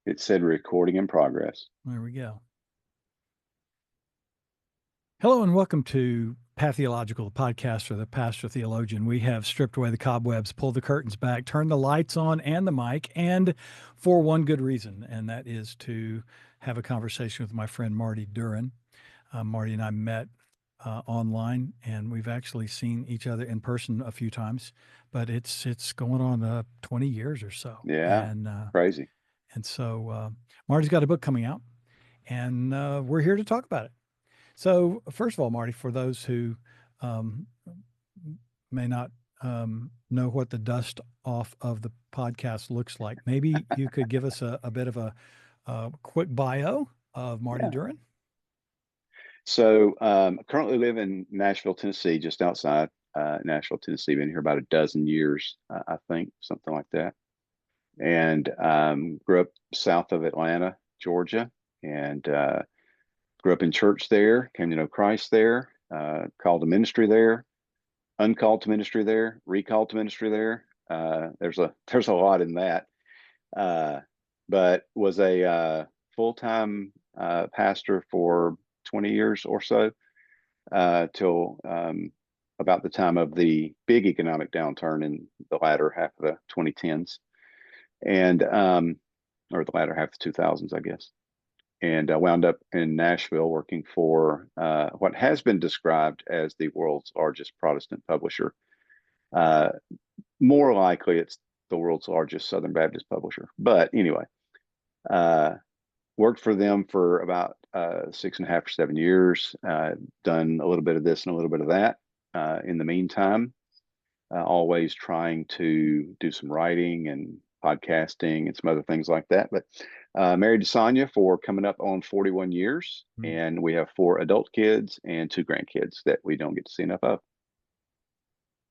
It said recording in progress. There we go. Hello and welcome to Pathological, the podcast for the pastor theologian. We have stripped away the cobwebs, pulled the curtains back, turned the lights on and the mic, and for one good reason, and that is to have a conversation with my friend Marty Duren. Marty and I met online, and we've actually seen each other in person a few times, but it's going on 20 years or so. Yeah, And crazy. Marty's got a book coming out, and we're here to talk about it. So, first of all, Marty, for those who um, may not know what the dust off of the podcast looks like, maybe you could give us a bit of a quick bio of Marty Yeah. Duren. So I currently live in Nashville, Tennessee, just outside Nashville, Tennessee. Been here about a dozen years, I think, something like that. And grew up south of Atlanta, Georgia, and grew up in church there. Came to know Christ there. Called to ministry there. Uncalled to ministry there. Recalled to ministry there. There's a lot in that. Uh, but was a full-time pastor for 20 years or so till about the time of the big economic downturn in the latter half of the 2010s and or the latter half of the 2000s, I guess. And wound up in Nashville working for what has been described as the world's largest Protestant publisher. Uh, More likely, it's the world's largest Southern Baptist publisher. But anyway, uh, worked for them for about 6.5 or 7 years. Done a little bit of this and a little bit of that. In the meantime, always trying to do some writing and podcasting and some other things like that. But married to Sonia for coming up on 41 years. And we have 4 adult kids and 2 grandkids that we don't get to see enough of.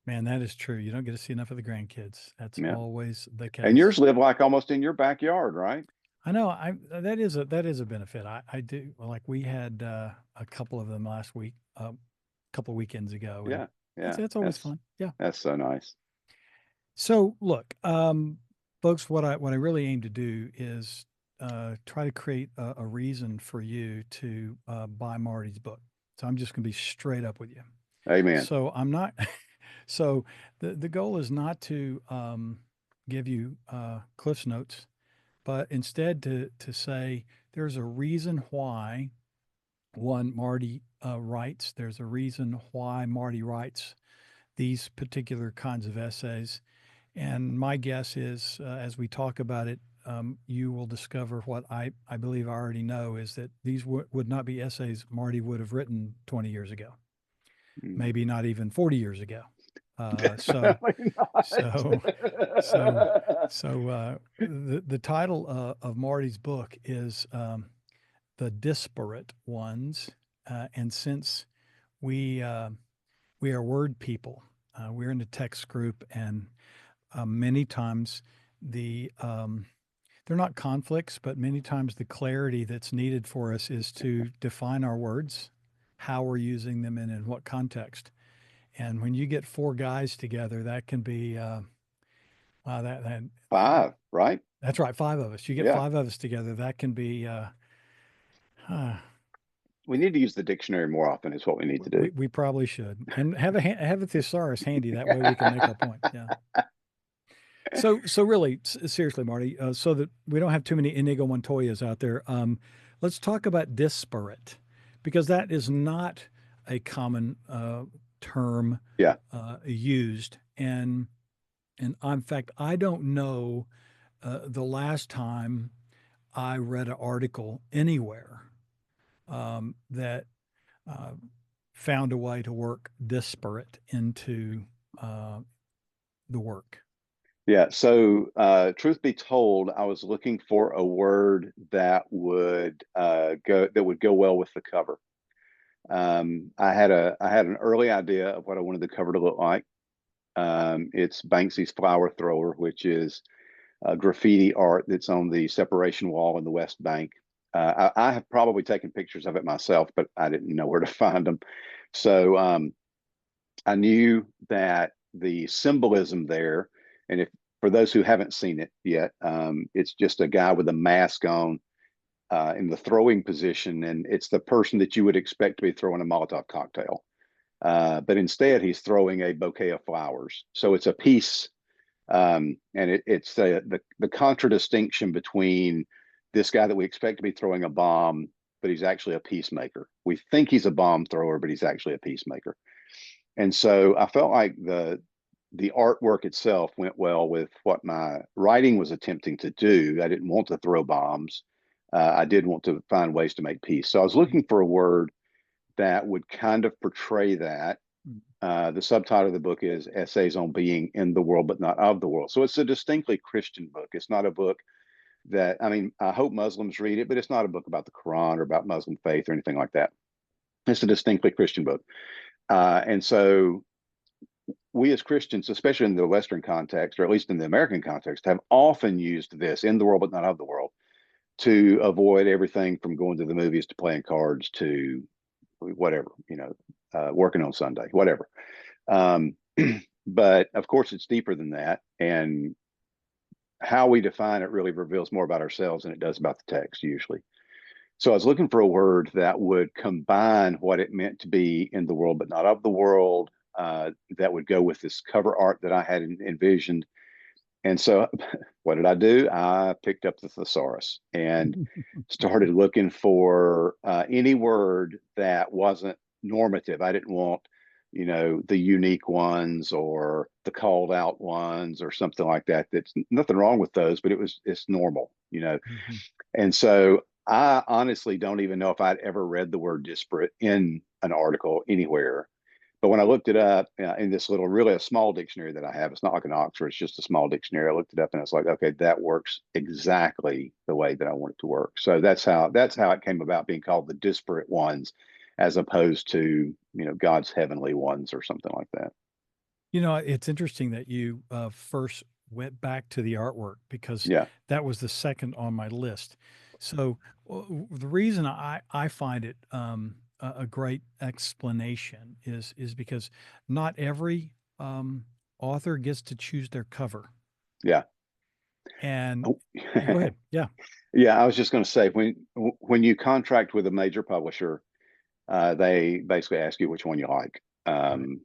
Man, that is true. You don't get to see enough of the grandkids. That's Yeah. always the And yours case. live like almost in your backyard, right? I know. That is a benefit. I do like we had a couple of them last week, a couple of weekends ago, and Yeah. Yeah. it's always fun. Yeah. That's so nice. So look, folks, what I really aim to do is try to create a reason for you to buy Marty's book. So I'm just going to be straight up with you. Amen. So I'm not. So the goal is not to give you Cliff's notes, but instead to say there's a reason why one Marty writes. There's a reason why Marty writes these particular kinds of essays. And my guess is, as we talk about it, you will discover what I believe I already know is that these would not be essays Marty would have written 20 years ago, maybe not even 40 years ago. So, Definitely not. so, so, the title of Marty's book is The Disparate Ones. And since we, we are word people, we're in the text group, and many times the they're not conflicts, but many times the clarity that's needed for us is to define our words, how we're using them, and in what context. And when you get 4 guys together, that can be wow. That 5, right? that's right, 5 of us. You get Yeah. 5 of us together, that can be. Uh, We need to use the dictionary more often is what we need to do. we probably should, and have a thesaurus handy. That way, we can make our point. Yeah. So really, seriously, Marty, so that we don't have too many Inigo Montoyas out there, let's talk about disparate, because that is not a common term Yeah. used, and in fact, I don't know the last time I read an article anywhere that uh, found a way to work disparate into uh, the work. Yeah. So, truth be told, I was looking for a word that would go well with the cover. I had an early idea of what I wanted the cover to look like. It's Banksy's flower thrower, which is graffiti art that's on the separation wall in the West Bank. I have probably taken pictures of it myself, but I didn't know where to find them. So I knew that the symbolism there, and if for those who haven't seen it yet, it's just a guy with a mask on in the throwing position, and it's the person that you would expect to be throwing a Molotov cocktail. But instead, he's throwing a bouquet of flowers. So it's a piece, and it's the contradistinction between this guy that we expect to be throwing a bomb, but he's actually a peacemaker. We think he's a bomb thrower, but he's actually a peacemaker. And so I felt like the artwork itself went well with what my writing was attempting to do. I didn't want to throw bombs. I did want to find ways to make peace. So I was looking for a word that would kind of portray that. Mm. The subtitle of the book is Essays on Being in the World But Not of the World. So it's a distinctly Christian book. It's not a book that, I mean, I hope Muslims read it, but it's not a book about the Quran or about Muslim faith or anything like that. It's a distinctly Christian book. And so we as Christians, especially in the Western context, or at least in the American context, have often used this in the world but not of the world to avoid everything from going to the movies to playing cards to whatever, working on Sunday, whatever. Um, but of course, it's deeper than that. And how we define it really reveals more about ourselves than it does about the text usually. So I was looking for a word that would combine what it meant to be in the world, but not of the world, that would go with this cover art that I had envisioned. And so what did I do? I picked up the thesaurus and started looking for any word that wasn't normative. I didn't want, the unique ones or the called out ones or something like that. That's nothing wrong with those, but it's normal. Mhm. And so I honestly don't even know if I'd ever read the word disparate in an article anywhere. But when I looked it up in this little, really a small dictionary that I have, it's not like an Oxford, it's just a small dictionary. I looked it up and I was like, okay, that works exactly the way that I want it to work. So that's how it came about being called the disparate ones, as opposed to God's heavenly ones or something like that. It's interesting that you first went back to the artwork because Yeah, that was the second on my list. So the reason I find it a great explanation is because not every author gets to choose their cover. yeah. And Oh, go ahead. Yeah. yeah, I was just going to say when you contract with a major publisher, they basically ask you which one you like. Right.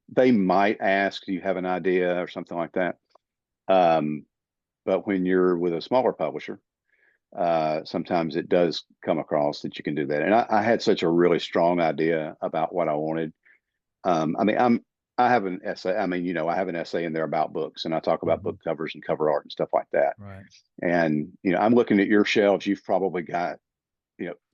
They might ask, do you have an idea or something like that? Um, but when you're with a smaller publisher, sometimes it does come across that you can do that. And I had such a really strong idea about what I wanted. I mean, I have an essay. I mean, I have an essay in there about books, and I talk about Hmm. book covers and cover art and stuff like that. Right. And I'm looking at your shelves. You've probably got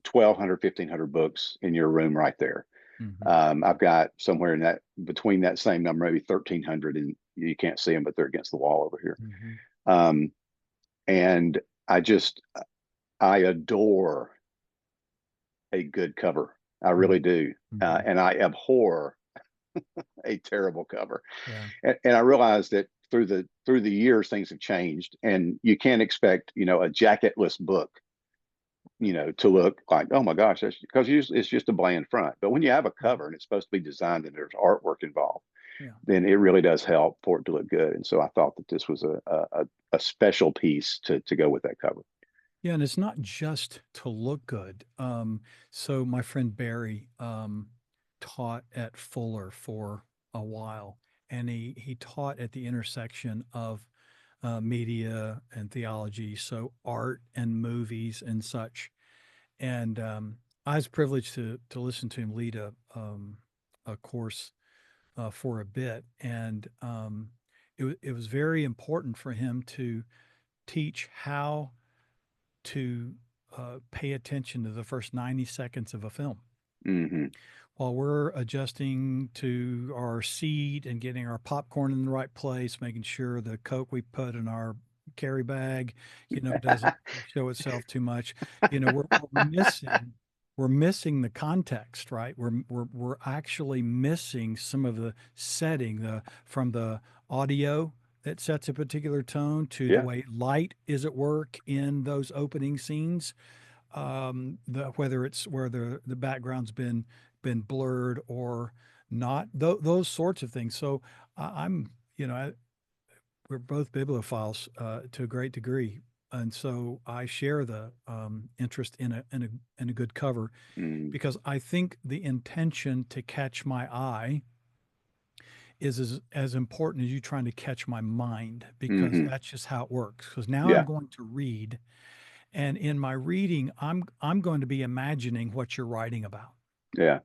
1,200, 1,500 books in your room right there. Hmm. I've got somewhere in that between that same number, maybe 1,300, and you can't see them, but they're against the wall over here. Hmm. Um, and I adore a good cover. I really do. Hmm. And I abhor a terrible cover. Yeah. And I realized that through the years, things have changed, and you can't expect a jacketless book to look like, oh my gosh, that's because it's just a bland front. But when you have a Mhm. cover and it's supposed to be designed and there's artwork involved, Yeah. then it really does help for it to look good. And so I thought that this was a special piece to go with that cover. Yeah, and it's not just to look good. So my friend Barry taught at Fuller for a while, and he taught at the intersection of media and theology, so art and movies and such. And I was privileged to listen to him lead a course for a bit, and it was very important for him to teach how to pay attention to the first 90 seconds of a film Hmm. while we're adjusting to our seat and getting our popcorn in the right place, making sure the Coke we put in our carry bag, doesn't show itself too much. We're missing the context, right? We're actually missing some of the setting, the from the audio that sets a particular tone to the Yeah. way light is at work in those opening scenes, whether it's where the background's been blurred or not, those sorts of things. So I'm we're both bibliophiles to a great degree, and so I share the interest in a good cover Mm, because I think the intention to catch my eye is as important as you trying to catch my mind because hmm. that's just how it works. Because now I'm Yeah. going to read, and in my reading, I'm going to be imagining what you're writing about. Yeah.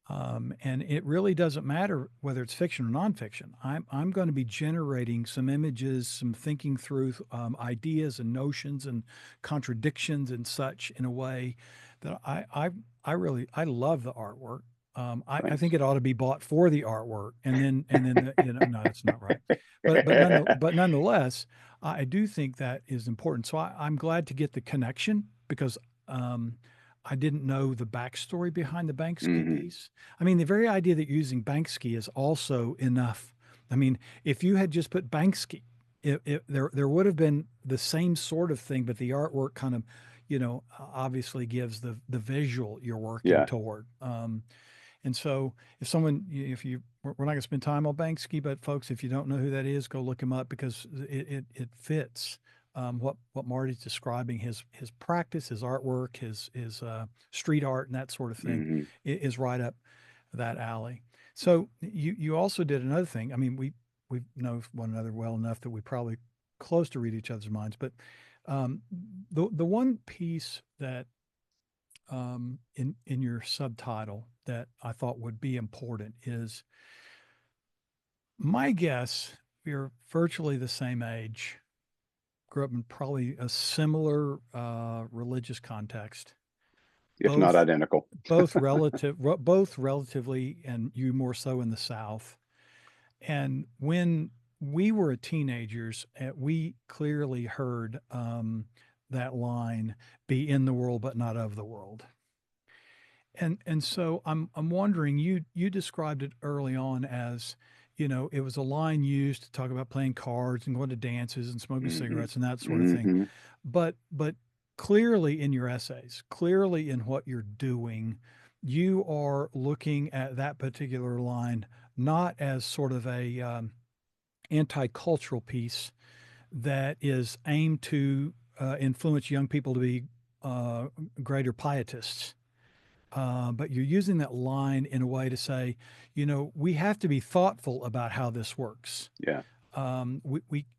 And it really doesn't matter whether it's fiction or nonfiction. I'm going to be generating some images, some thinking through ideas and notions and contradictions and such in a way that I really I love the artwork. I Thanks. think it ought to be bought for the artwork, and then the, no, that's not right. But nonetheless, I do think that is important. So I'm glad to get the connection because um, I didn't know the backstory behind the Banksy Hmm. piece. I mean, the very idea that you're using Banksy is also enough. I mean, if you had just put Banksy, there would have been the same sort of thing, but the artwork kind of, obviously gives the visual you're working Yeah. toward. And so, if someone, if you, we're not going to spend time on Banksy, but folks, if you don't know who that is, go look him up because it fits what Marty's describing. His practice, his artwork, his street art, and that sort of thing Hmm. is right up that alley. So you also did another thing. I mean, we know one another well enough that we probably close to read each other's minds. But um, the one piece that in your subtitle that I thought would be important is my guess. We're virtually the same age. Grew up in probably a similar religious context. If not Both identical. both relatively, and you more so in the South. And when we were teenagers, we clearly heard that line, "Be in the world, but not of the world." And so I'm wondering, you described it early on as, it was a line used to talk about playing cards and going to dances and smoking Hmm. cigarettes and that sort of thing. Hmm. But clearly in your essays, clearly in what you're doing, you are looking at that particular line not as sort of a anti-cultural piece that is aimed to influence young people to be uh, greater pietists, but you're using that line in a way to say, we have to be thoughtful about how this works. Yeah.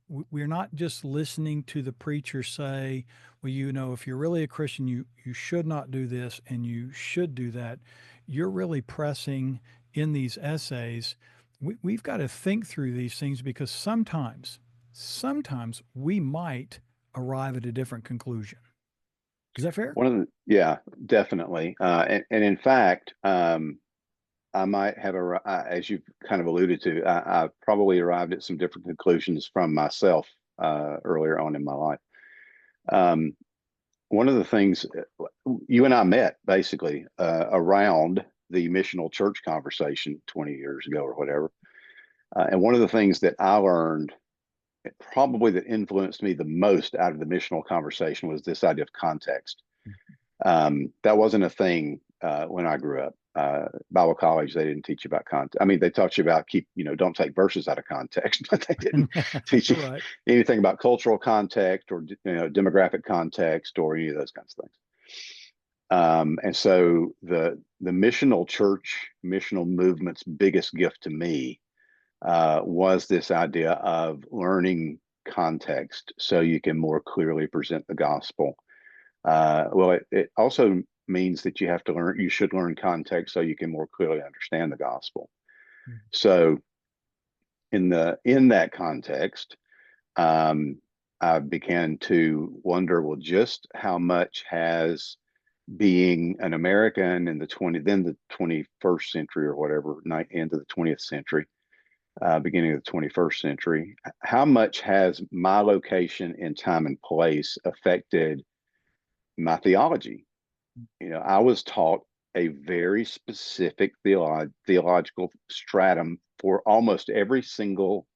We're not just listening to the preacher say, well, if you're really a Christian, you should not do this and you should do that. You're really pressing in these essays. We've got to think through these things because sometimes we might arrive at a different conclusion. Is that fair? One of the, yeah, definitely. And in fact, I might have, as you've kind of alluded to, I probably arrived at some different conclusions from myself earlier on in my life. Um, One of the things you and I met basically around the missional church conversation 20 years ago or whatever. And one of the things that I learned, probably that influenced me the most out of the missional conversation, was this idea of context. That wasn't a thing when I grew up. Bible college, they didn't teach you about context. I mean, they taught you about don't take verses out of context, but they didn't teach you Right. anything about cultural context or demographic context or any of those kinds of things. And so the missional church, missional movement's biggest gift to me was this idea of learning context so you can more clearly present the gospel. Well, it also means that you should learn context so you can more clearly understand the gospel. So in that context, um, I began to wonder, well, just how much has being an American in then the 21st century or whatever, end of the 20th century, beginning of the 21st century, how much has my location in time and place affected my theology? I was taught a very specific theological stratum for almost every single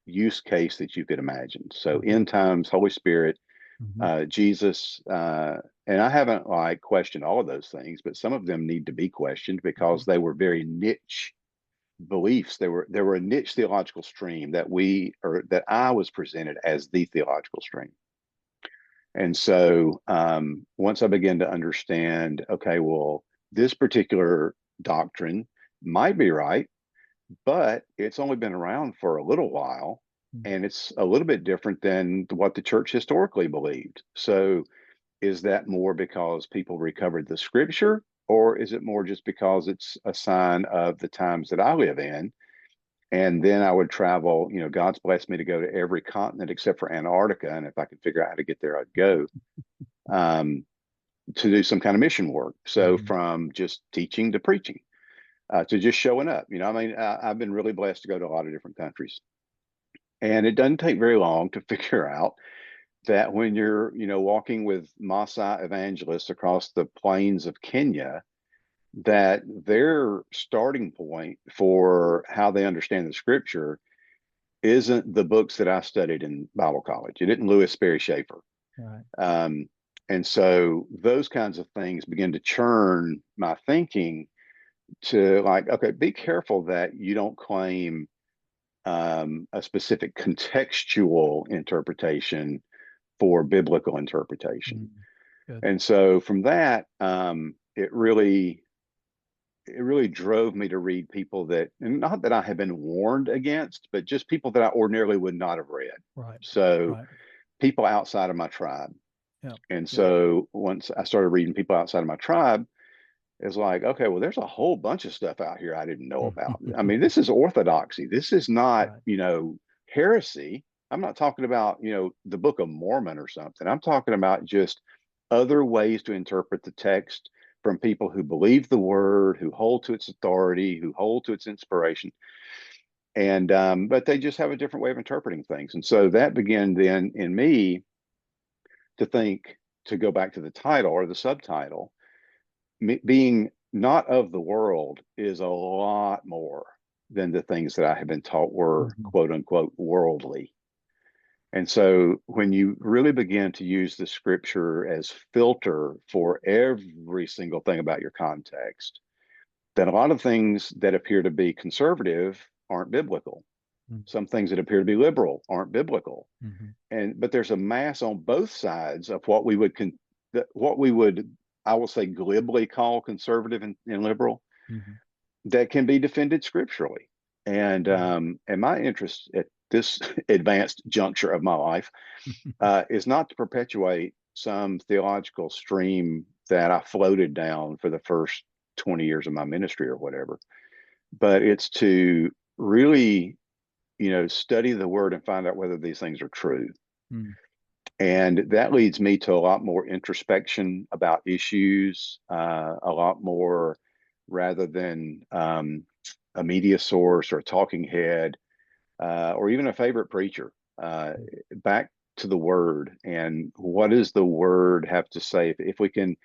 use case that you could imagine. So Mhm. end times, Holy Spirit, Mhm. Jesus, and I haven't questioned all of those things, but some of them need to be questioned because Mhm. they were very niche beliefs. There were a niche theological stream that I was presented as the theological stream. And so once I began to understand, okay, well, this particular doctrine might be right, but it's only been around for a little while, Mm. and it's a little bit different than what the church historically believed. So is that more because people recovered the scripture, or is it more just because it's a sign of the times that I live in? And then I would travel, God's blessed me to go to every continent except for Antarctica. And if I could figure out how to get there, I'd go um, to do some kind of mission work. So Mhm. from just teaching to preaching, to just showing up. I mean, I've been really blessed to go to a lot of different countries. And it doesn't take very long to figure out that when you're, walking with Maasai evangelists across the plains of Kenya, that their starting point for how they understand the scripture isn't the books that I studied in Bible college. It isn't Lewis Sperry Schaefer. Right. Um, and so those kinds of things begin to churn my thinking to like, okay, be careful that you don't claim a specific contextual interpretation for biblical interpretation. Mm. Good. And so from that, it really drove me to read people that, and not that I had been warned against, but just people that I ordinarily would not have read. Right. So Right. people outside of my tribe. Yep. And Yep. so once I started reading people outside of my tribe, it's like, okay, well, there's a whole bunch of stuff out here I didn't know about. I mean, this is orthodoxy. This is not, Right. heresy. I'm not talking about, the Book of Mormon or something. I'm talking about just other ways to interpret the text from people who believe the word, who hold to its authority, who hold to its inspiration. And, but they just have a different way of interpreting things. And so that began then in me to think, to go back to the title or the subtitle, being not of the world is a lot more than the things that I have been taught were Mhm. quote unquote worldly. And so when you really begin to use the scripture as filter for every single thing about your context, then a lot of things that appear to be conservative aren't biblical. Mm. Some things that appear to be liberal aren't biblical. Mhm. But there's a mass on both sides of what we would I will say glibly call conservative and liberal Mhm. that can be defended scripturally. And Right. my interest at this advanced juncture of my life is not to perpetuate some theological stream that I floated down for the first 20 years of my ministry or whatever, but it's to really, study the word and find out whether these things are true. Mm. And that leads me to a lot more introspection about issues, a lot more rather than a media source or a talking head or even a favorite preacher. Back to the word and what does the word have to say? If we can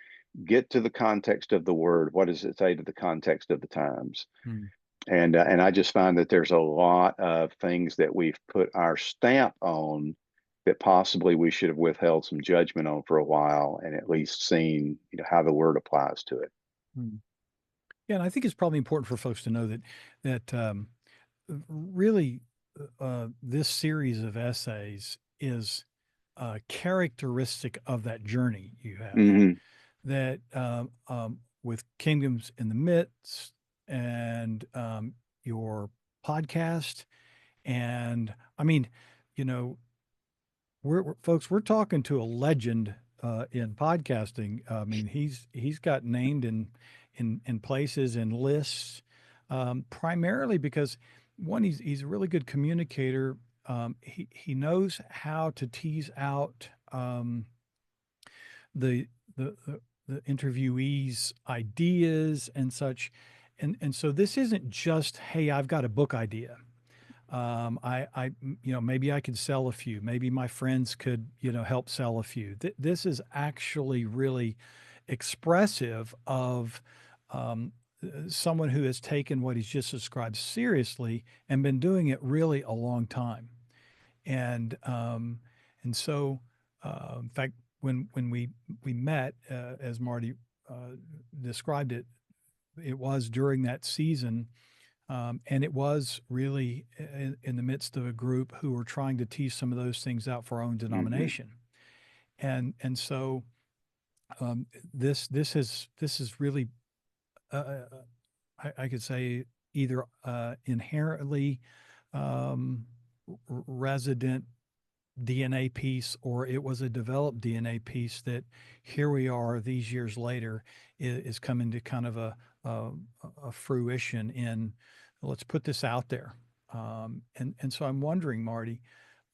get to the context of the word, what does it say to the context of the times? Mm. And I just find that there's a lot of things that we've put our stamp on that possibly we should have withheld some judgment on for a while and at least seen, how the word applies to it. Mm. Yeah, and I think it's probably important for folks to know that really this series of essays is characteristic of that journey you have. Hmm. That with Kingdoms in the Midst and your podcast, and I mean, you know, folks, we're talking to a legend in podcasting. I mean, he's got named in places and lists, primarily because one, he's a really good communicator. He knows how to tease out the the the, the interviewees' ideas and such, and so this isn't just, hey, I've got a book idea. Maybe I could sell a few. Maybe my friends could, help sell a few. This is actually really expressive of someone who has taken what he's just described seriously and been doing it really a long time. And and so, in fact, when we met, as Marty described it, it was during that season And it was really in the midst of a group who were trying to tease some of those things out for our own Hmm. denomination. And so this is really I could say either inherently resident DNA piece, or it was a developed DNA piece that here we are these years later is coming to kind of a, a fruition in let's put this out there. And so I'm wondering, Marty,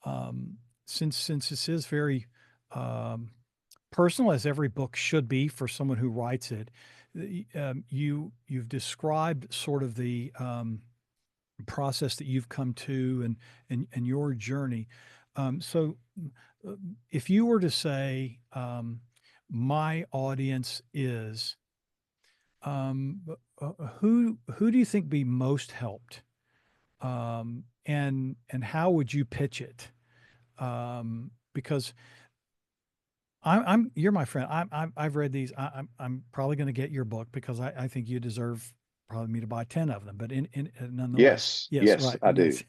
um, since this is very um, personal, as every book should be for someone who writes it, you've described sort of the process that you've come to and your journey. So, uh, if you were to say, my audience is, um, who do you think be most helped, and how would you pitch it? Because I'm you're my friend. I've read these. I'm probably going to get your book because I think you deserve probably me to buy 10 of them. But in nonetheless, Yes, yes, yes, right, I do. yes.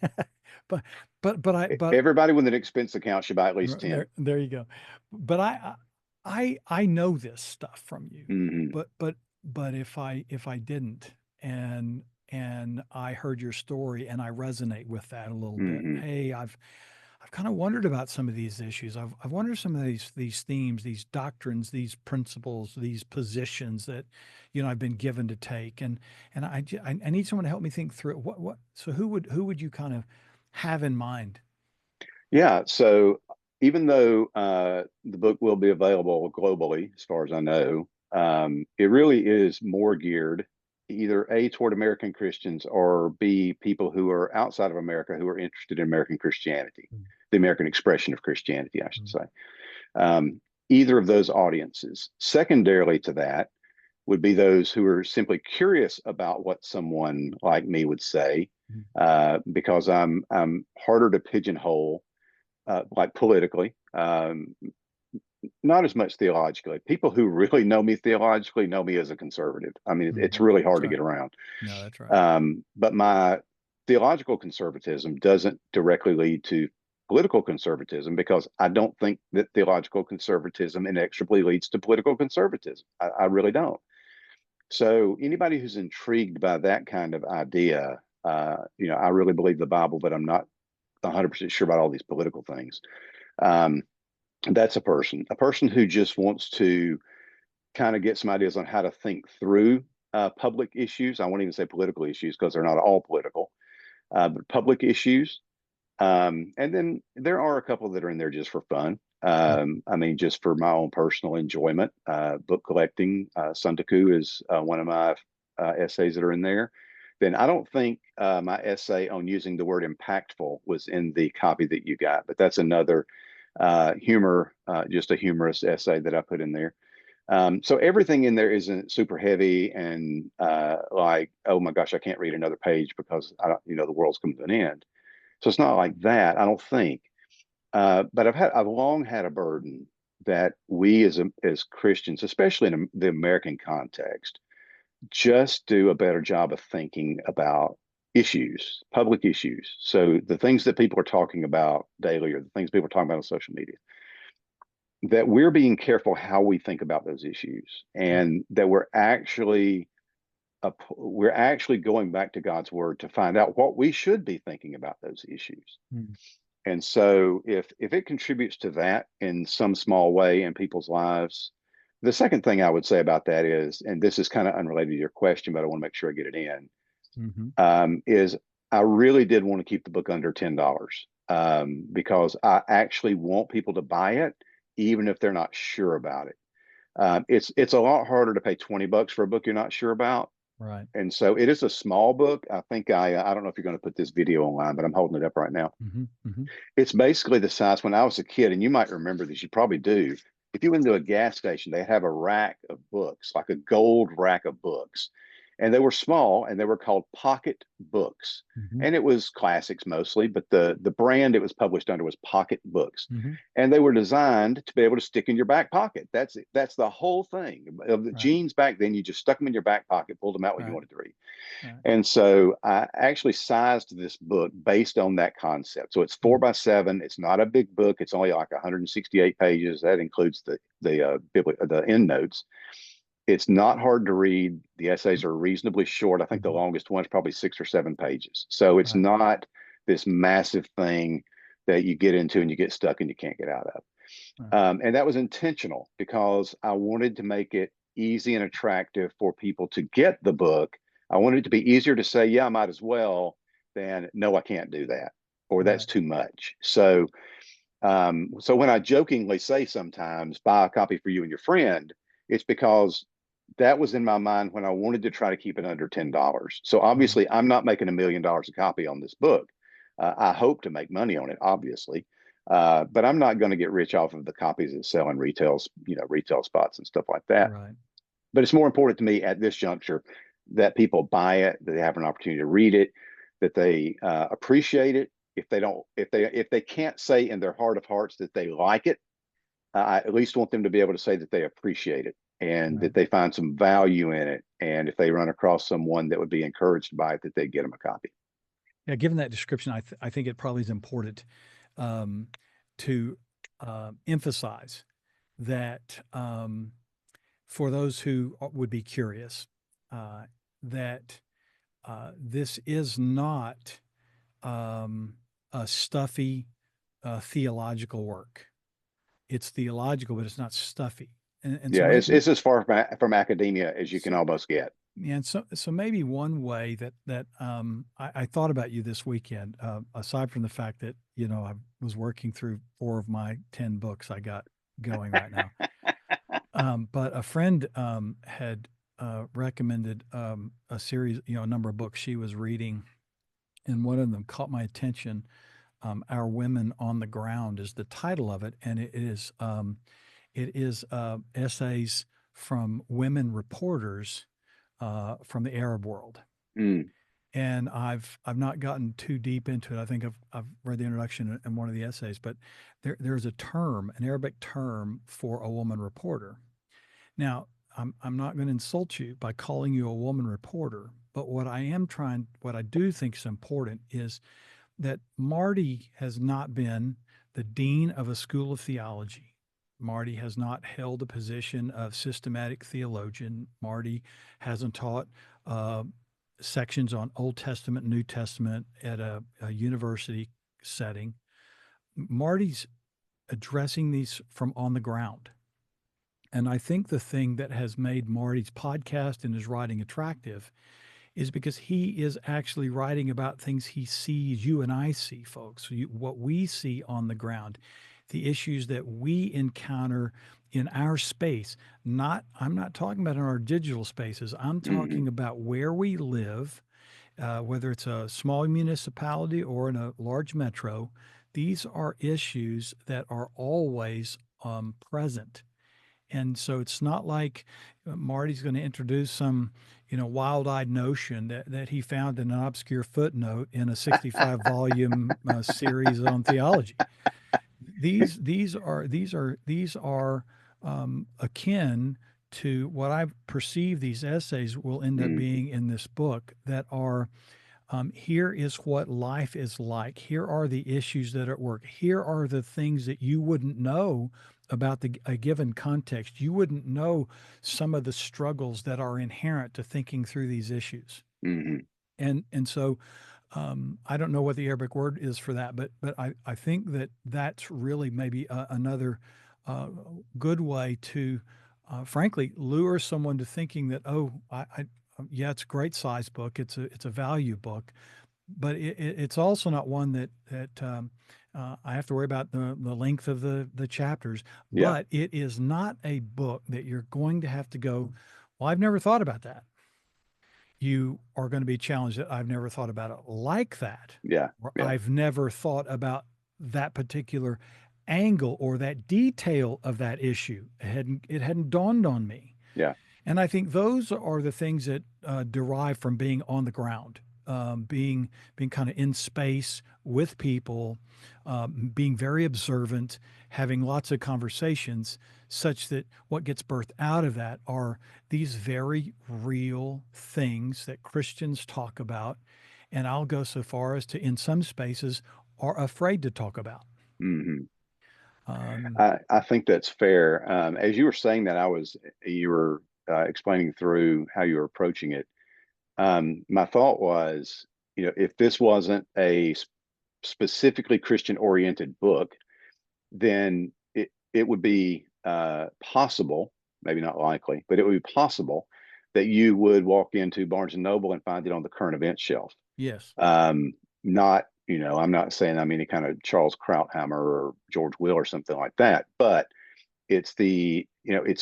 but but Everybody with an expense account should buy at least 10. there you go. But I know this stuff from you. Hmm. But if I didn't and I heard your story and I resonate with that a little bit. Hmm. Hey, I've kind of wondered about some of these issues. I've wondered some of these themes, these doctrines, these principles, these positions that I've been given to take, and I need someone to help me think through it. What so who would you kind of have in mind? Yeah. So even though the book will be available globally, as far as I know, it really is more geared either A, toward American Christians, or B, people who are outside of America who are interested in American Christianity, the American expression of Christianity, I should Mm, say. Um, Either of those audiences. Secondarily to that would be those who are simply curious about what someone like me would say, mm, because I'm harder to pigeonhole, like politically, not as much theologically. People who really know me theologically know me as a conservative. I mean, it's mhm. really hard That's to right. get around. No, that's right. But my theological conservatism doesn't directly lead to political conservatism, because I don't think that theological conservatism inexorably leads to political conservatism. I really don't. So anybody who's intrigued by that kind of idea, I really believe the Bible, but I'm not 100% sure about all these political things. Um, that's a person who just wants to kind of get some ideas on how to think through public issues. I won't even say political issues because they're not all political, but public issues. And then there are a couple that are in there just for fun. Mm, I mean, just for my own personal enjoyment. Book collecting, Sundaku is one of my essays that are in there. Then I don't think my essay on using the word impactful was in the copy that you got, but that's another just a humorous essay that I put in there. So everything in there isn't super heavy and like, oh my gosh, I can't read another page because I don't, the world's coming to an end. So it's not like that, I don't think. But I've long had a burden that we as Christians, especially in the American context, just do a better job of thinking about issues, public issues. So the things that people are talking about daily, or the things people are talking about on social media, that we're being careful how we think about those issues, mm, and that we're actually going back to God's word to find out what we should be thinking about those issues. mm, And so if it contributes to that in some small way in people's lives, the second thing I would say about that is, and this is kind of unrelated to your question, but I want to make sure I get it in, mhm, is I really did want to keep the book under $10, because I actually want people to buy it, even if they're not sure about it. It's a lot harder to pay $20 for a book you're not sure about. right. And so it is a small book. I think I don't know if you're going to put this video online, but I'm holding it up right now. Mhm, mhm, It's basically the size when I was a kid, and you might remember this, you probably do. If you went to a gas station, they have a rack of books, like a gold rack of books. and they were small and they were called pocket books. Hmm. And it was classics mostly, but the brand it was published under was Pocket Books. Hmm. And they were designed to be able to stick in your back pocket. That's the whole thing of the Right. jeans back then. You just stuck them in your back pocket, pulled them out when you Right. wanted to read. Right. And so I actually sized this book based on that concept. So it's Mm. 4 by 7. It's not a big book. It's only like 168 pages. That includes the end notes. It's not hard to read. The essays are reasonably short. I think the Mhm. longest one is probably 6 or 7 pages. So it's Right. not this massive thing that you get into and you get stuck and you can't get out of. Right. And that was intentional because I wanted to make it easy and attractive for people to get the book. I wanted it to be easier to say, yeah, I might as well, than no, I can't do that, or that's Right. too much. So when I jokingly say sometimes buy a copy for you and your friend, it's because that was in my mind when I wanted to try to keep it under $10. So Right. obviously, I'm not making $1 million a copy on this book. I hope to make money on it, obviously, but I'm not going to get rich off of the copies that sell in retail spots and stuff like that. Right. But it's more important to me at this juncture that people buy it, that they have an opportunity to read it, that they appreciate it. If they can't say in their heart of hearts that they like it, I at least want them to be able to say that they appreciate it and Right. that they find some value in it. And if they run across someone that would be encouraged by it, that they get them a copy. Yeah. Given that description, I think it probably is important um, to emphasize that for those who would be curious, uh, that this is not a stuffy theological work. It's theological, but it's not stuffy. And so Yeah, maybe, it's as far from academia as you can so, almost get. yeah, and so maybe one way that I thought about you this weekend, aside from the fact that I was working through 4 of my 10 books I got going right now, but a friend had recommended a series, a number of books she was reading, and one of them caught my attention. Our Women on the Ground is the title of it, and it is essays from women reporters from the Arab world. Mm, And I've not gotten too deep into it. I think I've read the introduction in one of the essays, but there's a term, an Arabic term for a woman reporter. Now, I'm not going to insult you by calling you a woman reporter, but what I do think is important is that Marty has not been the dean of a school of theology. Marty has not held a position of systematic theologian. Marty hasn't taught uh, sections on Old Testament, New Testament at a university setting. Marty's addressing these from on the ground. And I think the thing that has made Marty's podcast and his writing attractive is because he is actually writing about things he sees, you and I see, folks, what we see on the ground, the issues that we encounter in our space. I'm not talking about in our digital spaces. I'm hmm talking about where we live, whether it's a small municipality or in a large metro. These are issues that are always present. And so it's not like Marty's going to introduce some, wild-eyed notion that he found in an obscure footnote in a 65 volume series on theology. These are akin to what I perceive these essays will end up hmm being in this book that are here is what life is like. Here are the issues that are at work. Here are the things that you wouldn't know about a given context. You wouldn't know some of the struggles that are inherent to thinking through these issues. hmm And so I don't know what the Arabic word is for that, but I think that that's really maybe another uh, good way to, frankly, lure someone to thinking that, yeah, it's a great size book. It's a value book, but it's also not one that I have to worry about the length of the chapters. Yeah, But it is not a book that you're going to have to go, well, I've never thought about that. You are going to be challenged that I've never thought about it like that, yeah, or yeah, I've never thought about that particular angle or that detail of that issue. It hadn't dawned on me. yeah. And I think those are the things that derive from being on the ground, being kind of in space with people, being very observant, having lots of conversations, such that what gets birthed out of that are these very real things that Christians talk about, and I'll go so far as to, in some spaces, are afraid to talk about. Hmm. Um, I think that's fair. As you were saying that, you were explaining through how you were approaching it. My thought was, if this wasn't a specifically Christian oriented book, then it would be possible, maybe not likely, but it would be possible that you would walk into Barnes and Noble and find it on the current event shelf. yes. Not, I'm not saying I'm any kind of Charles Krauthammer or George Will or something like that, but it's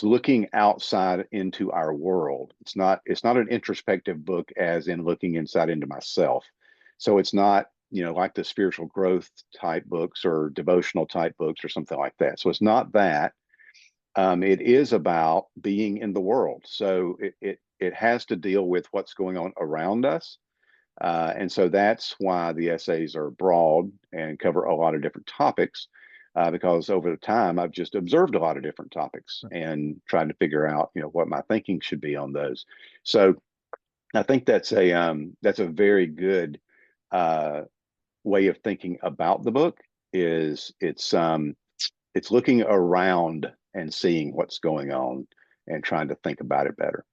looking outside into our world. It's not an introspective book as in looking inside into myself. So it's not, like the spiritual growth type books or devotional type books or something like that. So it's not that. It is about being in the world. So it has to deal with what's going on around us. And so that's why the essays are broad and cover a lot of different topics, because over the time I've just observed a lot of different topics and trying to figure out, what my thinking should be on those. So I think that's a very good uh, way of thinking about the book. Is it's looking around and seeing what's going on and trying to think about it better.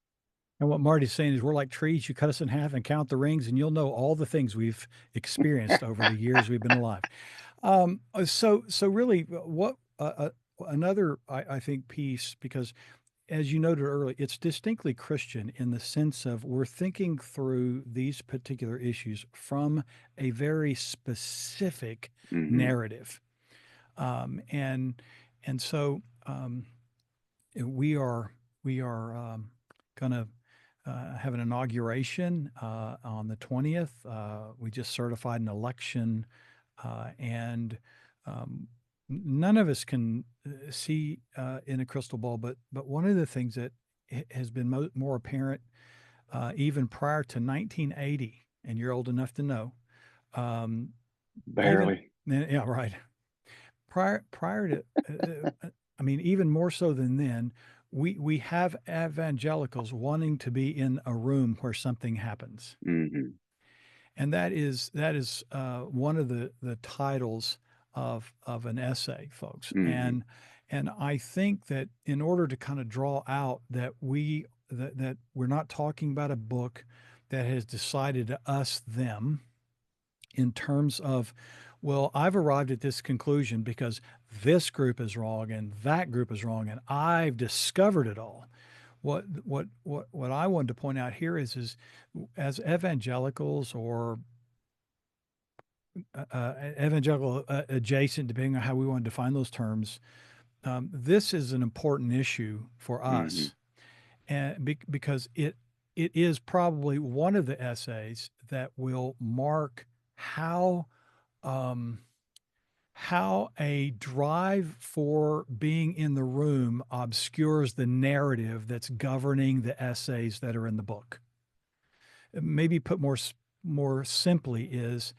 And what Marty's saying is we're like trees. You cut us in half and count the rings, and you'll know all the things we've experienced over the years we've been alive. So really, what another I think piece, because as you noted earlier, it's distinctly Christian in the sense of we're thinking through these particular issues from a very specific Hmm. narrative, and so we are going to have an inauguration on the 20th. We just certified an election, and um, none of us can see in a crystal ball. But one of the things that has been more apparent even prior to 1980, and you're old enough to know, um, even Barely. yeah, right. Prior to, I mean, even more so than then, we have evangelicals wanting to be in a room where something happens, Hmm. and that is one of the titles of an essay, folks. Hmm. And I think that in order to kind of draw out that we're not talking about a book that has decided to us them in terms of, well, I've arrived at this conclusion because this group is wrong and that group is wrong, and I've discovered it all. What I wanted to point out here is as evangelicals or evangelical adjacent, depending on how we want to define those terms, this is an important issue for Hmm. us, and because it is probably one of the essays that will mark how um, how a drive for being in the room obscures the narrative that's governing the essays that are in the book. Maybe put more simply is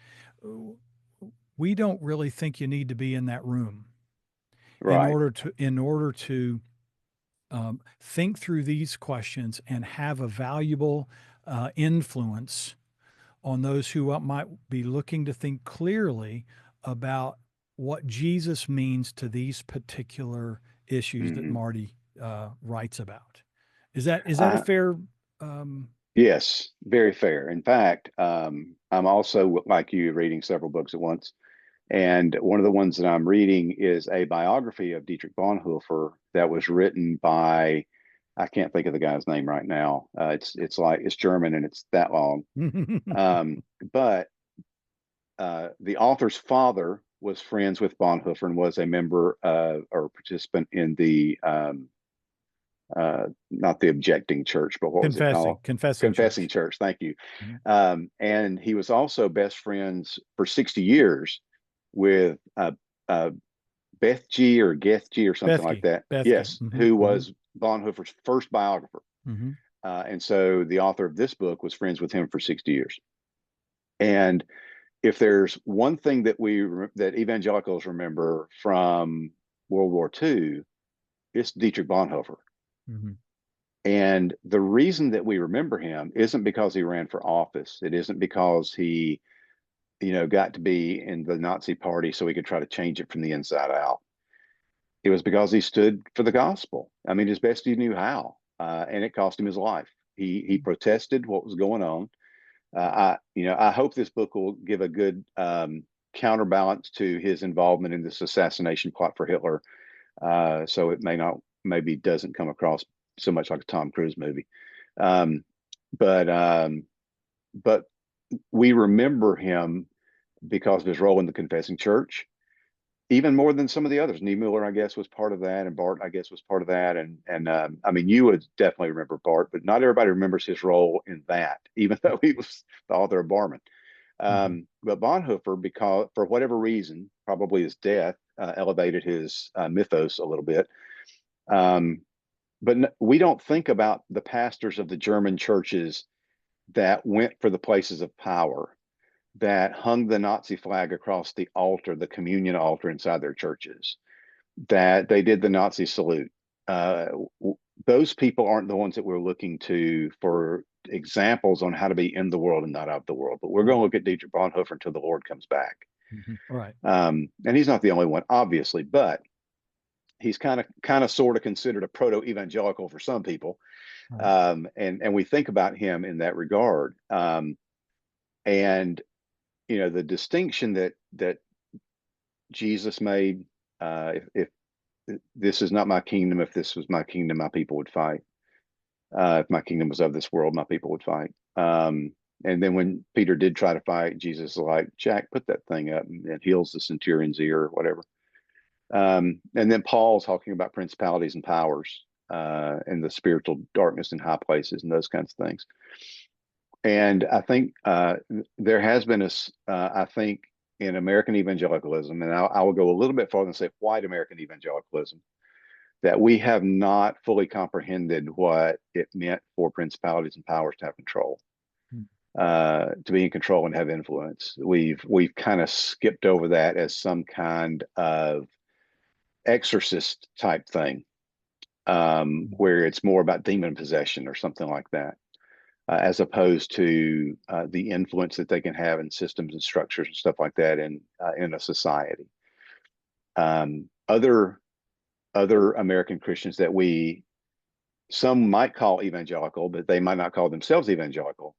we don't really think you need to be in that room Right. in order to think through these questions and have a valuable influence on those who might be looking to think clearly about what Jesus means to these particular issues that Hmm. Marty writes about. Is that a I, fair? yes, very fair. In fact, I'm also like you reading several books at once. And one of the ones that I'm reading is a biography of Dietrich Bonhoeffer that was written by, I can't think of the guy's name right now. It's German and it's that long. Um, but the author's father was friends with Bonhoeffer and was a member or participant in the not the objecting church, but what was it called? Confessing Confessing church. church. Thank you. Mhm. And he was also best friends for 60 years with uh, Beth G or Geth G or something like Bethke, that. Bethke. Yes, Hmm. who Hmm. was Bonhoeffer's first biographer. Hmm. And so the author of this book was friends with him for 60 years. And if there's one thing that evangelicals remember from World War II, it's Dietrich Bonhoeffer. Hmm. And the reason that we remember him isn't because he ran for office. It isn't because he, got to be in the Nazi party so he could try to change it from the inside out. It was because he stood for the gospel. I mean, as best he knew how, and it cost him his life. He protested what was going on. I hope this book will give a good counterbalance to his involvement in this assassination plot for Hitler. So it maybe doesn't come across so much like a Tom Cruise movie. Um, but um, but we remember him because of his role in the Confessing Church, even more than some of the others. Niemöller, I guess, was part of that, and Bart, I guess, was part of that. And I mean, you would definitely remember Bart, but not everybody remembers his role in that, even though he was the author of Barman. Hmm. But Bonhoeffer, because for whatever reason, probably his death, elevated his mythos a little bit. Um, but we don't think about the pastors of the German churches that went for the places of power, that hung the Nazi flag across the altar, the communion altar inside their churches, that they did the Nazi salute. Uh, those people aren't the ones that we're looking to for examples on how to be in the world and not of the world. But we're going to look at Dietrich Bonhoeffer until the Lord comes back. Hmm. Right. And he's not the only one, obviously, but he's kind of sort of considered a proto evangelical for some people. Right. And we think about him in that regard. And the distinction that Jesus made, if this is not my kingdom, if this was my kingdom, my people would fight. If my kingdom was of this world, my people would fight. And then when Peter did try to fight, Jesus was like, Jack, put that thing up, and heals the centurion's ear or whatever. And then Paul's talking about principalities and powers, and the spiritual darkness in high places and those kinds of things. And I think there has been I think, in American evangelicalism, and I will go a little bit farther and say white American evangelicalism, that we have not fully comprehended what it meant for principalities and powers to have control, to be in control and have influence. We've kind of skipped over that as some kind of exorcist type thing, where it's more about demon possession or something like that, as opposed to the influence that they can have in systems and structures and stuff like that in a society. Other American Christians that some might call evangelical, but they might not call themselves evangelical,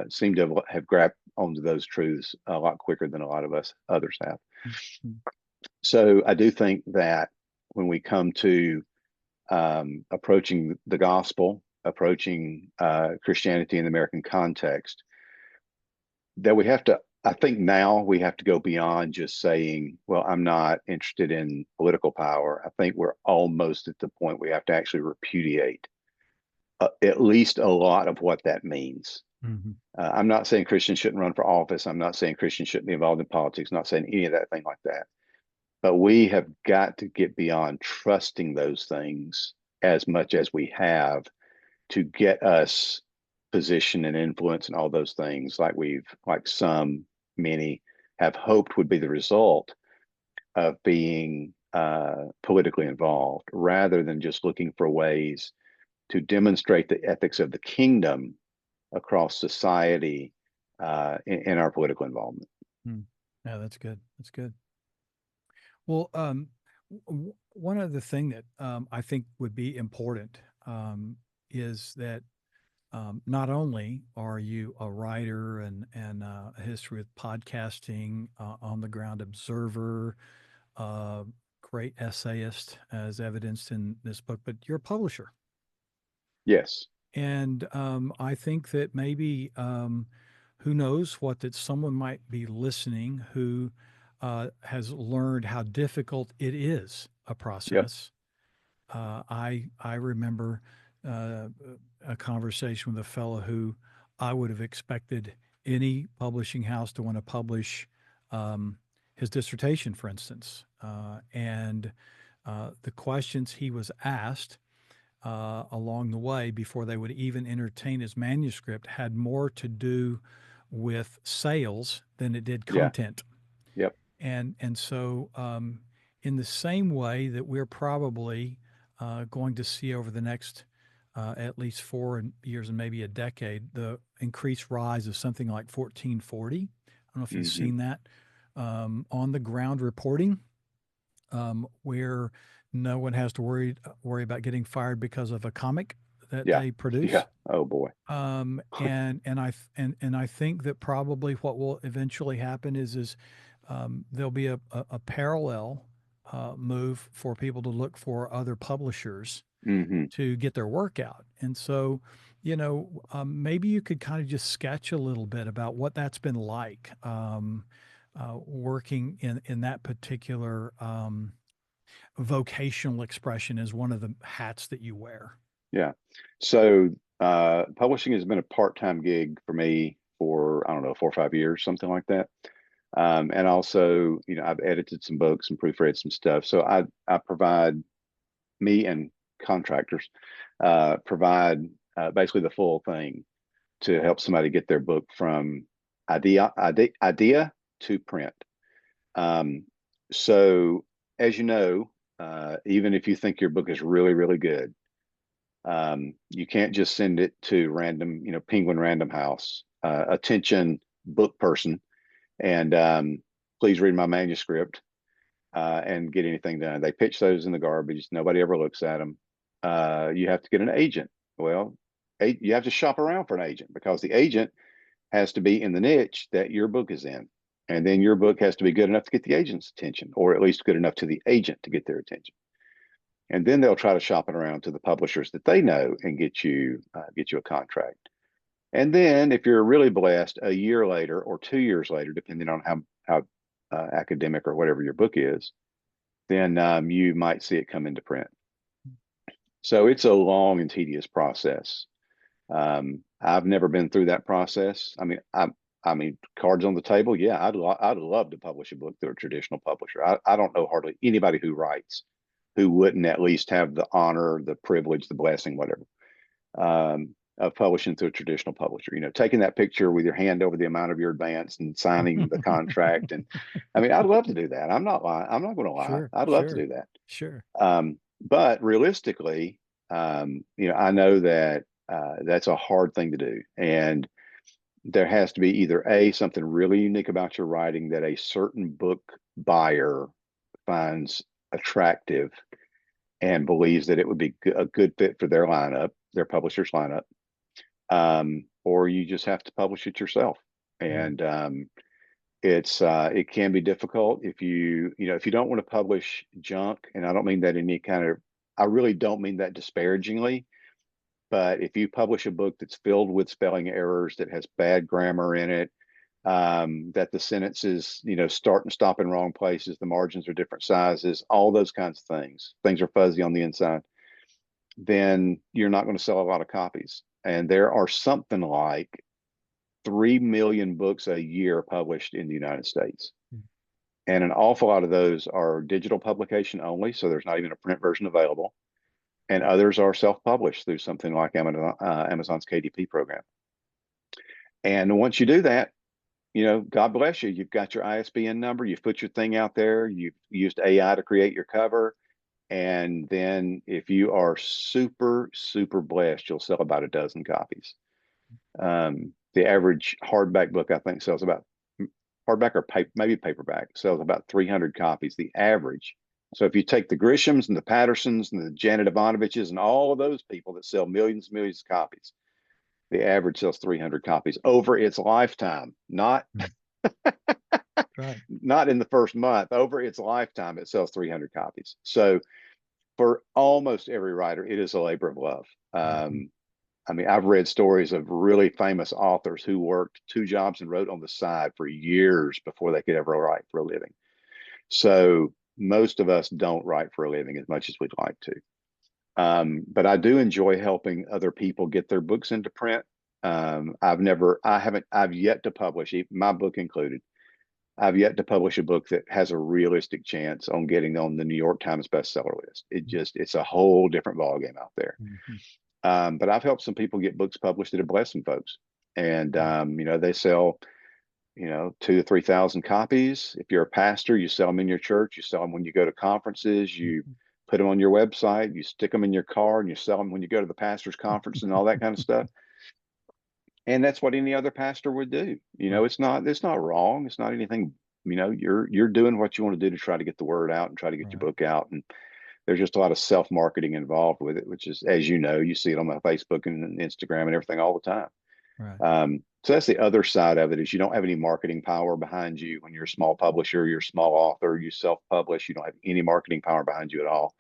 seem to have grabbed onto those truths a lot quicker than a lot of us others have. Mhm. So I do think that when we come to approaching the gospel, approaching Christianity in the American context, that I think now we have to go beyond just saying, well, I'm not interested in political power. I think we're almost at the point we have to actually repudiate at least a lot of what that means. Mhm. I'm not saying Christians shouldn't run for office. I'm not saying Christians shouldn't be involved in politics. I'm not saying any of that thing like that. But we have got to get beyond trusting those things as much as we have to get us position and influence and all those things like many have hoped would be the result of being politically involved, rather than just looking for ways to demonstrate the ethics of the kingdom across society, in our political involvement. Mm. Yeah, that's good. That's good. Well, one other thing that I think would be important is that not only are you a writer and a history with podcasting, on the ground observer, uh, great essayist, as evidenced in this book, but you're a publisher. Yes. And I think that maybe, who knows what, that someone might be listening who has learned how difficult it is, a Yep. process. I remember uh, a conversation with a fellow who I would have expected any publishing house to want to publish um, his dissertation, for instance, and the questions he was asked, along the way before they would even entertain his manuscript had more to do with sales than it did Yeah. content. Yep. And so, in the same way that we're probably going to see over the next at least 4 years and maybe a decade, the increased rise of something like 1440. I don't know if you've Hmm. seen that on the ground reporting, where no one has to worry about getting fired because of a comic that Yeah. they produce. Yeah. Oh boy. And I think that probably what will eventually happen is there'll be a parallel move for people to look for other publishers Hmm. to get their work out. And so, maybe you could kind of just sketch a little bit about what that's been like, working in that particular vocational expression as one of the hats that you wear. Yeah. So publishing has been a part-time gig for me for, I don't know, 4 or 5 years, something like that. And also, I've edited some books and proofread some stuff. So I provide, me and contractors provide basically the full thing to help somebody get their book from idea to print. Um, so as you know, even if you think your book is really, really good, you can't just send it to random, Penguin Random House, attention book person, and please read my manuscript and get anything done. They pitch those in the garbage. Nobody ever looks at them. You have to get an agent. Well, you have to shop around for an agent because the agent has to be in the niche that your book is in. And then your book has to be good enough to get the agent's attention, or at least good enough to the agent to get their attention. And then they'll try to shop it around to the publishers that they know and get you a contract. And then, if you're really blessed, a year later or 2 years later, depending on how academic or whatever your book is, then you might see it come into print. So it's a long and tedious process. I've never been through that process. I mean, cards on the table. Yeah, I'd love to publish a book through a traditional publisher. I don't know hardly anybody who writes who wouldn't at least have the honor, the privilege, the blessing, whatever, of publishing through a traditional publisher. Taking that picture with your hand over the amount of your advance and signing the contract. And I mean, I'd love to do that. I'm not lying. I'm not going to lie. Sure, I'd love to sure, do that. sure. But realistically, I know that that's a hard thing to do. And there has to be either A, something really unique about your writing that a certain book buyer finds attractive and believes that it would be a good fit for their lineup, their publisher's lineup, or you just have to publish it yourself. Mm, And it can be difficult if you don't want to publish junk, and I don't mean that in any kind of, I really don't mean that disparagingly. But if you publish a book that's filled with spelling errors, that has bad grammar in it, that the sentences, start and stop in wrong places, the margins are different sizes, all those kinds of things are fuzzy on the inside, then you're not going to sell a lot of copies. And there are something like 3 million books a year published in the United States. mm, And an awful lot of those are digital publication only. So there's not even a print version available. And others are self-published through something like Amazon's KDP program. And once you do that, God bless you. You've got your ISBN number. You've put your thing out there. You've used AI to create your cover. And then if you are super, super blessed, you'll sell about a dozen copies. The average hardback book, I think, sells about, hardback or maybe paperback, sells about 300 copies, the average. So if you take the Grishams and the Pattersons and the Janet Ivanoviches and all of those people that sell millions and millions of copies, the average sells 300 copies over its lifetime, not mm. Right. not in the first month. Over its lifetime, it sells 300 copies. So for almost every writer, it is a labor of love. Mhm. I mean, I've read stories of really famous authors who worked two jobs and wrote on the side for years before they could ever write for a living. So most of us don't write for a living as much as we'd like to. But I do enjoy helping other people get their books into print. I've yet to publish, my book included. I've yet to publish a book that has a realistic chance on getting on the New York Times bestseller list. It's a whole different ballgame out there. Mm-hmm. But I've helped some people get books published that have blessed some folks. And, Right. they sell, 2 to 3 thousand copies. If you're a pastor, you sell them in your church, you sell them when you go to conferences, you Mhm. put them on your website, you stick them in your car, and you sell them when you go to the pastor's conference and all that kind of stuff. And that's what any other pastor would do. Right. It's not wrong. It's not anything, you're doing what you want to do to try to get the word out and try to get your Right. book out. And there's just a lot of self-marketing involved with it, which is, as you know, you see it on my Facebook and Instagram and everything all the time. Right. So that's the other side of it, is you don't have any marketing power behind you when you're a small publisher, you're a small author, you self-publish, you don't have any marketing power behind you at all.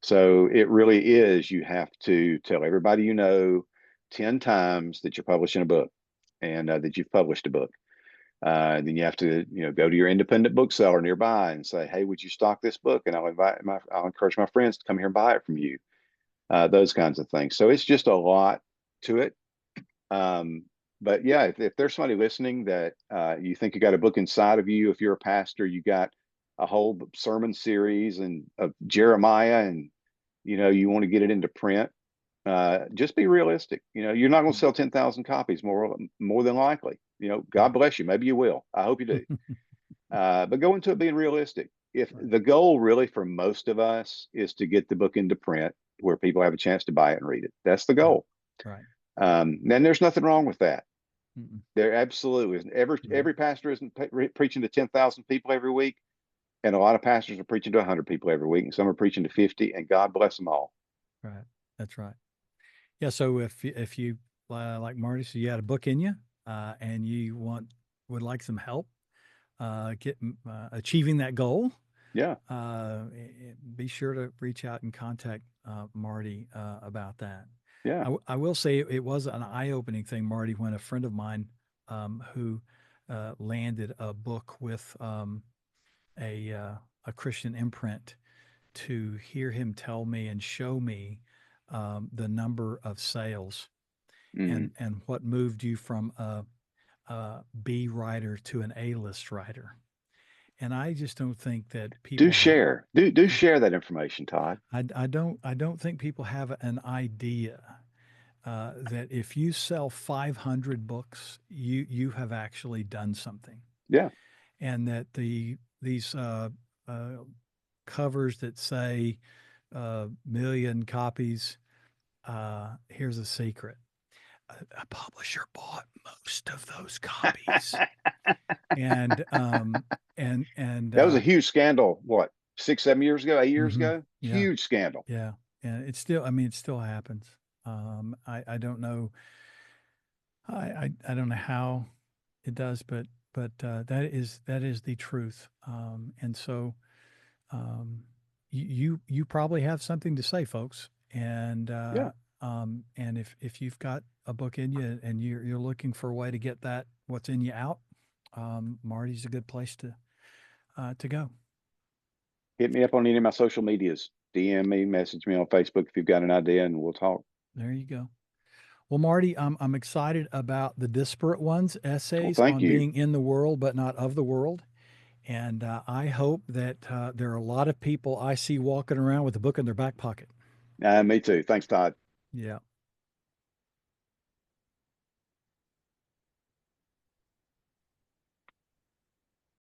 So it really is, you have to tell everybody 10 times that you're publishing a book, and that you've published a book. Then you have to, go to your independent bookseller nearby and say, "Hey, would you stock this book?" And I'll encourage my friends to come here and buy it from you. Those kinds of things. So it's just a lot to it. Um, but yeah, if there's somebody listening that, you think you got a book inside of you, if you're a pastor, you got a whole sermon series and of Jeremiah, and you want to get it into print, just be realistic. You're not going to Mm. sell 10,000 copies, more than likely. God Right. bless you. Maybe you will. I hope you do. But go into it being realistic. If the goal really for most of us is to get the book into print where people have a chance to buy it and read it, that's the Right. goal. Right. And there's nothing wrong with that. Mm-mm. There absolutely isn't. Every No. every pastor isn't preaching to 10,000 people every week, and a lot of pastors are preaching to 100 people every week, and some are preaching to 50. And God bless them all. Right. That's right. Yeah. So if you like Marty, so you had a book in you, and you would like some help, achieving that goal, Yeah, be sure to reach out and contact Marty about that. yeah. I will say it was an eye-opening thing, Marty, when a friend of mine who landed a book with a uh, a Christian imprint, to hear him tell me and show me the number of sales Mm. and what moved you from a B writer to an A list writer. And I just don't think that Do people have. share. Do share that information, Todd. I don't think people have an idea that if you sell 500 books, you have actually done something, Yeah. and that these uh, covers that say million copies. Here's a secret: a publisher bought most of those copies, and That was a huge scandal. What, 6, 7 years ago, 8 years mhm, ago? yeah, Huge scandal. yeah, and it's still. I mean, it still happens. I don't know. I don't know how it does, but that is the truth. And so you probably have something to say, folks. Yeah. And if you've got a book in you and you're looking for a way to get that what's in you out, Marty's a good place to go. Hit me up on any of my social medias. DM me, message me on Facebook if you've got an idea, and we'll talk. There you go. Well, Marty, I'm excited about the Disparate Ones Well, essays thank on you. being in the world but not of the world. And I hope that there are a lot of people I see walking around with a book in their back pocket. Me too. Thanks, Todd. Yeah.